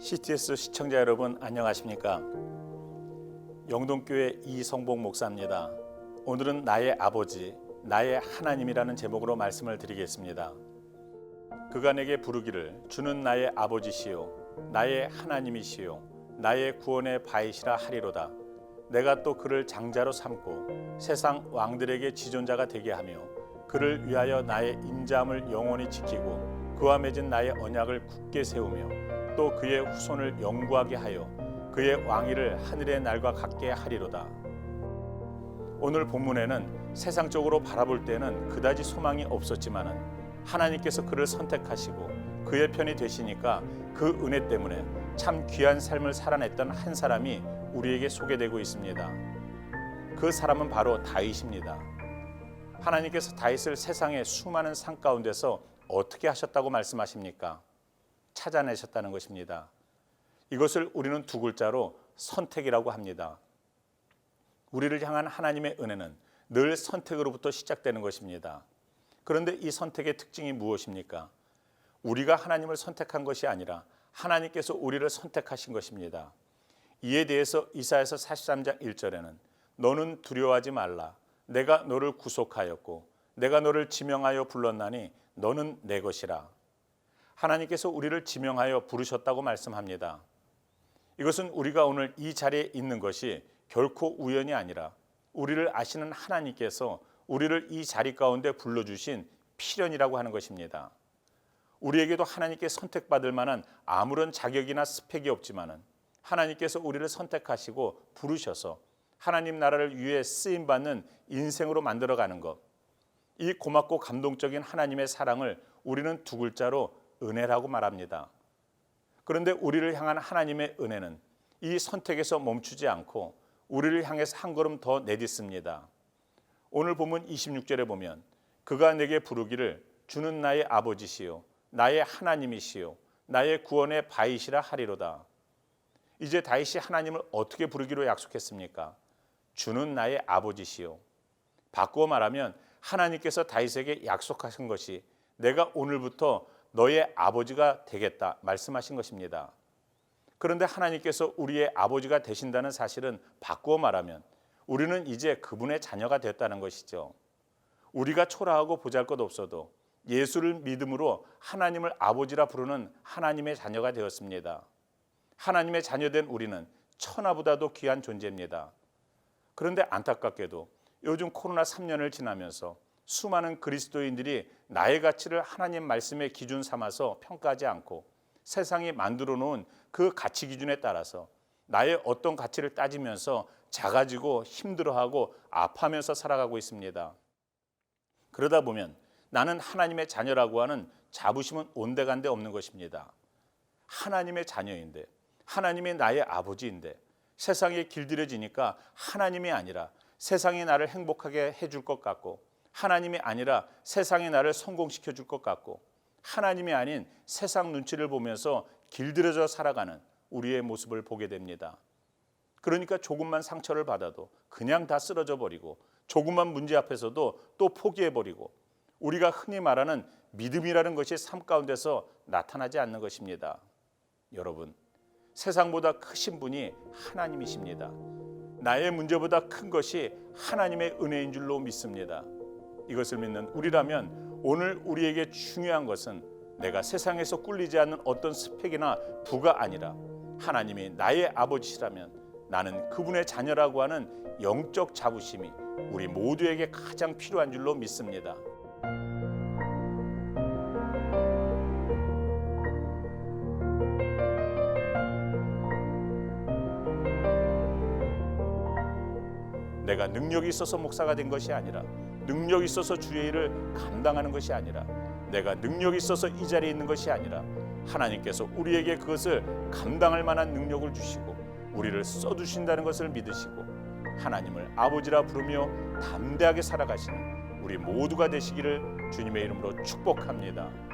CTS 시청자 여러분 안녕하십니까? 영동교회 이성복 목사입니다. 오늘은 나의 아버지, 나의 하나님이라는 제목으로 말씀을 드리겠습니다. 그가 내게 부르기를 주는 나의 아버지시요 나의 하나님이시요 나의 구원의 바이시라 하리로다. 내가 또 그를 장자로 삼고 세상 왕들에게 지존자가 되게 하며 그를 위하여 나의 인자함을 영원히 지키고 그와 맺은 나의 언약을 굳게 세우며 또 그의 후손을 영구하게 하여 그의 왕위를 하늘의 날과 같게 하리로다. 오늘 본문에는 세상적으로 바라볼 때는 그다지 소망이 없었지만은 하나님께서 그를 선택하시고 그의 편이 되시니까 그 은혜 때문에 참 귀한 삶을 살아냈던 한 사람이 우리에게 소개되고 있습니다. 그 사람은 바로 다윗입니다. 하나님께서 다윗을 세상의 수많은 산 가운데서 어떻게 하셨다고 말씀하십니까? 찾아내셨다는 것입니다. 이것을 우리는 두 글자로 선택이라고 합니다. 우리를 향한 하나님의 은혜는 늘 선택으로부터 시작되는 것입니다. 그런데 이 선택의 특징이 무엇입니까? 우리가 하나님을 선택한 것이 아니라 하나님께서 우리를 선택하신 것입니다. 이에 대해서 이사야서 43장 1절에는 너는 두려워하지 말라. 내가 너를 구속하였고 내가 너를 지명하여 불렀나니 너는 내 것이라. 하나님께서 우리를 지명하여 부르셨다고 말씀합니다. 이것은 우리가 오늘 이 자리에 있는 것이 결코 우연이 아니라 우리를 아시는 하나님께서 우리를 이 자리 가운데 불러주신 필연이라고 하는 것입니다. 우리에게도 하나님께 선택받을 만한 아무런 자격이나 스펙이 없지만은 하나님께서 우리를 선택하시고 부르셔서 하나님 나라를 위해 쓰임받는 인생으로 만들어가는 것, 이 고맙고 감동적인 하나님의 사랑을 우리는 두 글자로 은혜라고 말합니다. 그런데 우리를 향한 하나님의 은혜는 이 선택에서 멈추지 않고 우리를 향해서 한 걸음 더 내딛습니다. 오늘 본문 26절에 보면 그가 내게 부르기를 주는 나의 아버지시요 나의 하나님이시요 나의 구원의 바이시라 하리로다. 이제 다윗이 하나님을 어떻게 부르기로 약속했습니까? 주는 나의 아버지시요. 바꾸어 말하면 하나님께서 다윗에게 약속하신 것이 내가 오늘부터 너의 아버지가 되겠다 말씀하신 것입니다. 그런데 하나님께서 우리의 아버지가 되신다는 사실은 바꾸어 말하면 우리는 이제 그분의 자녀가 되었다는 것이죠. 우리가 초라하고 보잘것없어도 예수를 믿음으로 하나님을 아버지라 부르는 하나님의 자녀가 되었습니다. 하나님의 자녀된 우리는 천하보다도 귀한 존재입니다. 그런데 안타깝게도 요즘 코로나 3년을 지나면서 수많은 그리스도인들이 나의 가치를 하나님 말씀의 기준 삼아서 평가하지 않고 세상이 만들어 놓은 그 가치 기준에 따라서 나의 어떤 가치를 따지면서 작아지고 힘들어하고 아파하면서 살아가고 있습니다. 그러다 보면 나는 하나님의 자녀라고 하는 자부심은 온데간데 없는 것입니다. 하나님의 자녀인데 하나님이 나의 아버지인데 세상에 길들여지니까 하나님이 아니라 세상이 나를 행복하게 해줄 것 같고 하나님이 아니라 세상이 나를 성공시켜 줄 것 같고 하나님이 아닌 세상 눈치를 보면서 길들여져 살아가는 우리의 모습을 보게 됩니다. 그러니까 조금만 상처를 받아도 그냥 다 쓰러져 버리고 조금만 문제 앞에서도 또 포기해 버리고 우리가 흔히 말하는 믿음이라는 것이 삶 가운데서 나타나지 않는 것입니다. 여러분, 세상보다 크신 분이 하나님이십니다. 나의 문제보다 큰 것이 하나님의 은혜인 줄로 믿습니다. 이것을 믿는 우리라면 오늘 우리에게 중요한 것은 내가 세상에서 꿀리지 않는 어떤 스펙이나 부가 아니라 하나님이 나의 아버지시라면 나는 그분의 자녀라고 하는 영적 자부심이 우리 모두에게 가장 필요한 줄로 믿습니다. 내가 능력이 있어서 목사가 된 것이 아니라 능력이 있어서 주의 일을 감당하는 것이 아니라 내가 능력이 있어서 이 자리에 있는 것이 아니라 하나님께서 우리에게 그것을 감당할 만한 능력을 주시고 우리를 써두신다는 것을 믿으시고 하나님을 아버지라 부르며 담대하게 살아가시는 우리 모두가 되시기를 주님의 이름으로 축복합니다.